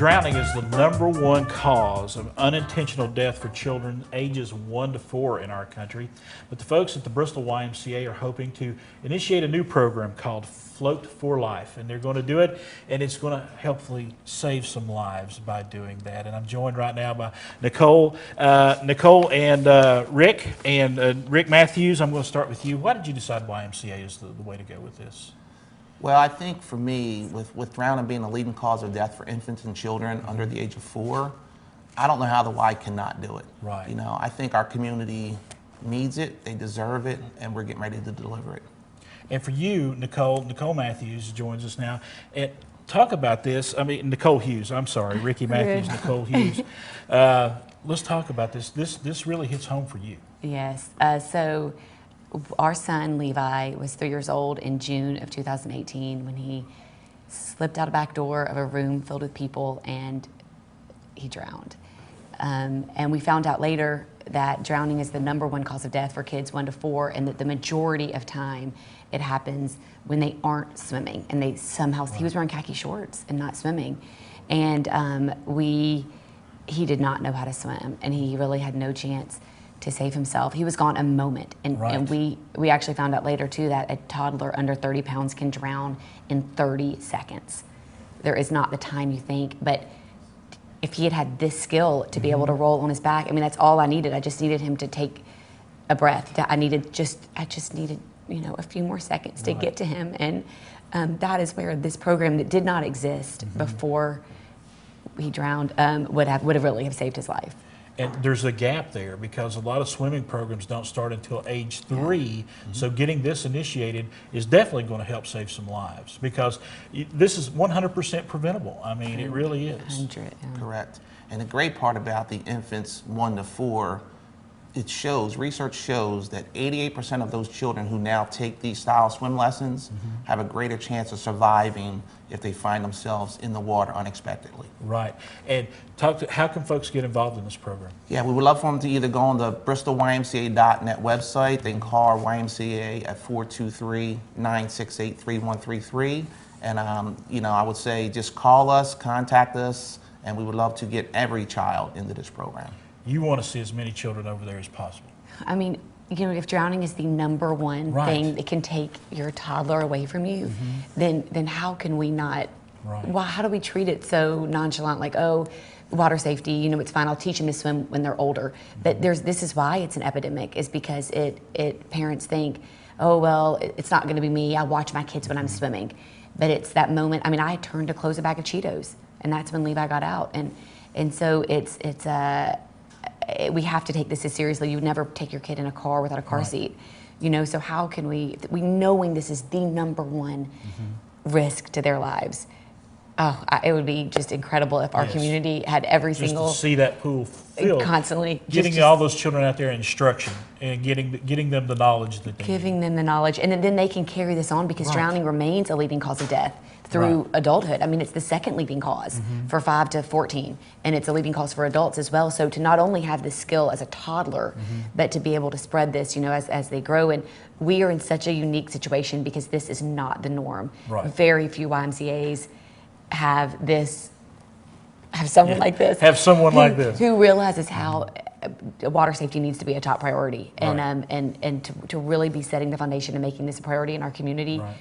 Drowning is the #1 cause of unintentional death for children ages 1 to 4 in our country. But the folks at the Bristol YMCA are hoping to initiate a new program called Float for Life, and they're going to do it, and it's going to hopefully save some lives by doing that. And I'm joined right now by Nicole and Rick. And Rick Matthews, I'm going to start with you. Why did you decide YMCA is the way to go with this? Well, I think for me, with drowning being the leading cause of death for infants and children under the age of 4, I don't know how the Y cannot do it. Right. You know, I think our community needs it, they deserve it, and we're getting ready to deliver it. And for you, Nicole Matthews joins us now. And talk about this. I mean, Nicole Hughes, I'm sorry, Ricky Matthews, Nicole Hughes. Let's talk about this. This really hits home for you. Yes. So our son, Levi, was 3 years old in June of 2018 when he slipped out a back door of a room filled with people and he drowned. And we found out later that drowning is the #1 cause of death for kids 1 to 4, and that the majority of time it happens when they aren't swimming and they somehow, he was wearing khaki shorts and not swimming. And he did not know how to swim, and he really had no chance to save himself. He was gone a moment, and we actually found out later too that a toddler under 30 pounds can drown in 30 seconds. There is not the time you think, but if he had had this skill to be able to roll on his back, I mean, that's all I needed. I just needed him to take a breath. I just needed, you know, a few more seconds to get to him, and that is where this program that did not exist before he drowned would have really have saved his life. And there's a gap there because a lot of swimming programs don't start until age 3. So getting this initiated is definitely going to help save some lives because this is 100% preventable. I mean, it really is. 100, yeah. Correct. And the great part about the infants 1 to 4, research shows that 88% of those children who now take these style swim lessons have a greater chance of surviving if they find themselves in the water unexpectedly. Right. And how can folks get involved in this program? Yeah, we would love for them to either go on the bristolymca.net website. They can call our YMCA at 423-968-3133. And, you know, I would say just call us, contact us, and we would love to get every child into this program. You want to see as many children over there as possible. I mean, you know, if drowning is the #1 thing that can take your toddler away from you, then how can we not? Right. Well, how do we treat it so nonchalant? Like, oh, water safety, you know, it's fine. I'll teach them to swim when they're older. But this is why it's an epidemic, is because parents think, oh well, it's not going to be me. I watch my kids when I'm swimming, but it's that moment. I mean, I turned to close a bag of Cheetos, and that's when Levi got out, and so we have to take this as seriously. You would never take your kid in a car without a car seat, you know, so how can we knowing this is the #1 risk to their lives, it would be just incredible if our community had every single... Just to see that pool filled. Constantly. Getting all those children out there instruction and getting them the knowledge that they Giving need. them the knowledge, and then they can carry this on because drowning remains a leading cause of death through adulthood. I mean, it's the second leading cause for 5 to 14, and it's a leading cause for adults as well. So to not only have this skill as a toddler, but to be able to spread this, you know, as they grow. And we are in such a unique situation because this is not the norm. Right. Very few YMCAs have someone like this. Have someone like this. Who realizes how water safety needs to be a top priority. And to really be setting the foundation and making this a priority in our community. Right.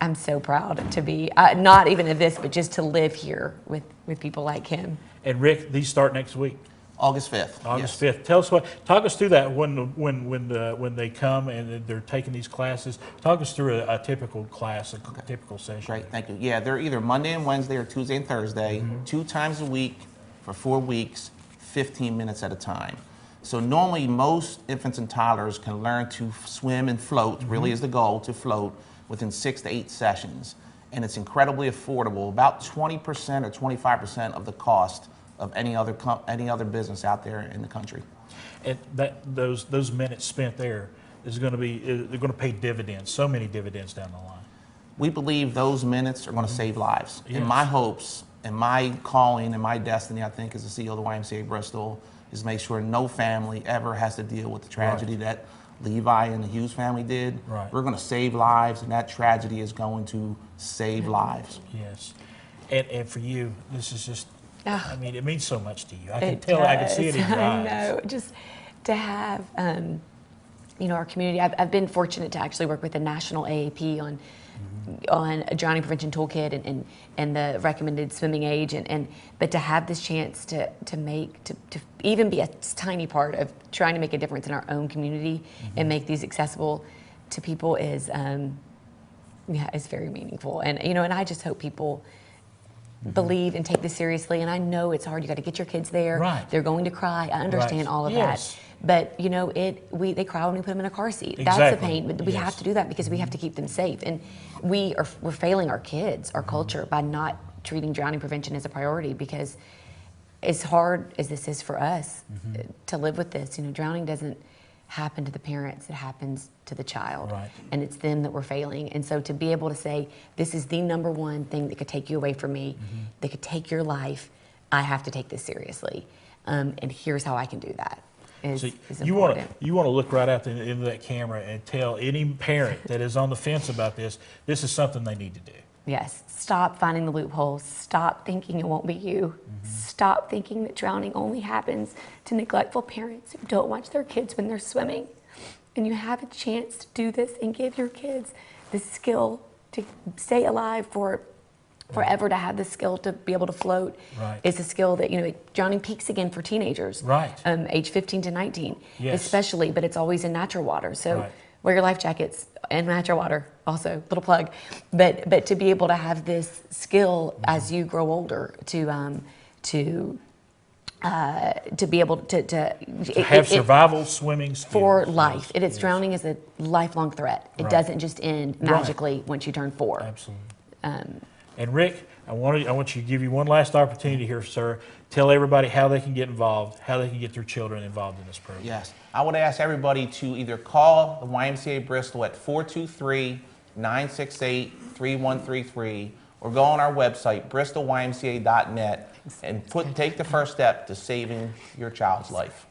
I'm so proud to be, not even of this, but just to live here with people like him. And Rick, these start next week. August 5th. August 5th. Tell us talk us through that when they come and they're taking these classes. Talk us through a typical class, a typical session. Great, thank you. Yeah, they're either Monday and Wednesday or Tuesday and Thursday, 2 times a week for 4 weeks, 15 minutes at a time. So normally most infants and toddlers can learn to swim and float, really is the goal, to float within 6 to 8 sessions. And it's incredibly affordable, about 20% or 25% of the cost of any other business out there in the country. And those minutes spent there they're going to pay dividends, so many dividends down the line. We believe those minutes are going to save lives. Yes. And my hopes and my calling and my destiny, I think, as the CEO of the YMCA of Bristol, is make sure no family ever has to deal with the tragedy that Levi and the Hughes family did. Right. We're going to save lives, and that tragedy is going to save lives. Yes. And for you, this is just I mean, it means so much to you. I can tell. I can see it in your eyes. I know. Just to have, our community. I've been fortunate to actually work with the National AAP on a drowning prevention toolkit and the recommended swimming age, but to have this chance to even be a tiny part of trying to make a difference in our own community and make these accessible to people is very meaningful. And and I just hope people believe and take this seriously. And I know it's hard. You got to get your kids there. Right. They're going to cry. I understand all of Yes. that. But they cry when we put them in a car seat. Exactly. That's the pain. But we Yes. have to do that because we have to keep them safe. And we're failing our kids, our culture, by not treating drowning prevention as a priority, because as hard as this is for us to live with this, drowning doesn't happen to the parents, it happens to the child. Right. And it's them that we're failing. And so to be able to say, this is the number one thing that could take you away from me, that could take your life, I have to take this seriously. And here's how I can do that. Is You want important. to look right out into that camera and tell any parent that is on the fence about this is something they need to do. Yes. Stop finding the loopholes. Stop thinking it won't be you. Stop thinking that drowning only happens to neglectful parents who don't watch their kids when they're swimming. And you have a chance to do this and give your kids the skill to stay alive forever, to have the skill to be able to float. Right. It's a skill that, drowning peaks again for teenagers. Right. Age 15 to 19, Yes. especially, but it's always in natural water. So Right. wear your life jackets and natural water, also, little plug. But to be able to have this skill as you grow older to be able to Have survival swimming skills. for life. Yes. It's drowning is a lifelong threat. It Right. doesn't just end magically once you turn 4. Absolutely. And Rick, I want you to give you one last opportunity here, sir. Tell everybody how they can get involved, how they can get their children involved in this program. Yes. I would ask everybody to either call the YMCA Bristol at 423-968-3133 or go on our website, bristolymca.net, and take the first step to saving your child's life.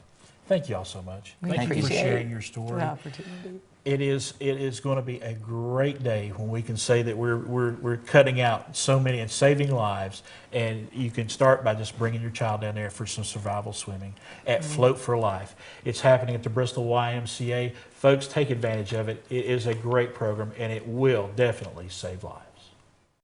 Thank you all so much. We Thank you for appreciate sharing your story. the opportunity. It is going to be a great day when we can say that we're cutting out so many and saving lives. And you can start by just bringing your child down there for some survival swimming at Float for Life. It's happening at the Bristol YMCA. Folks, take advantage of it. It is a great program, and it will definitely save lives.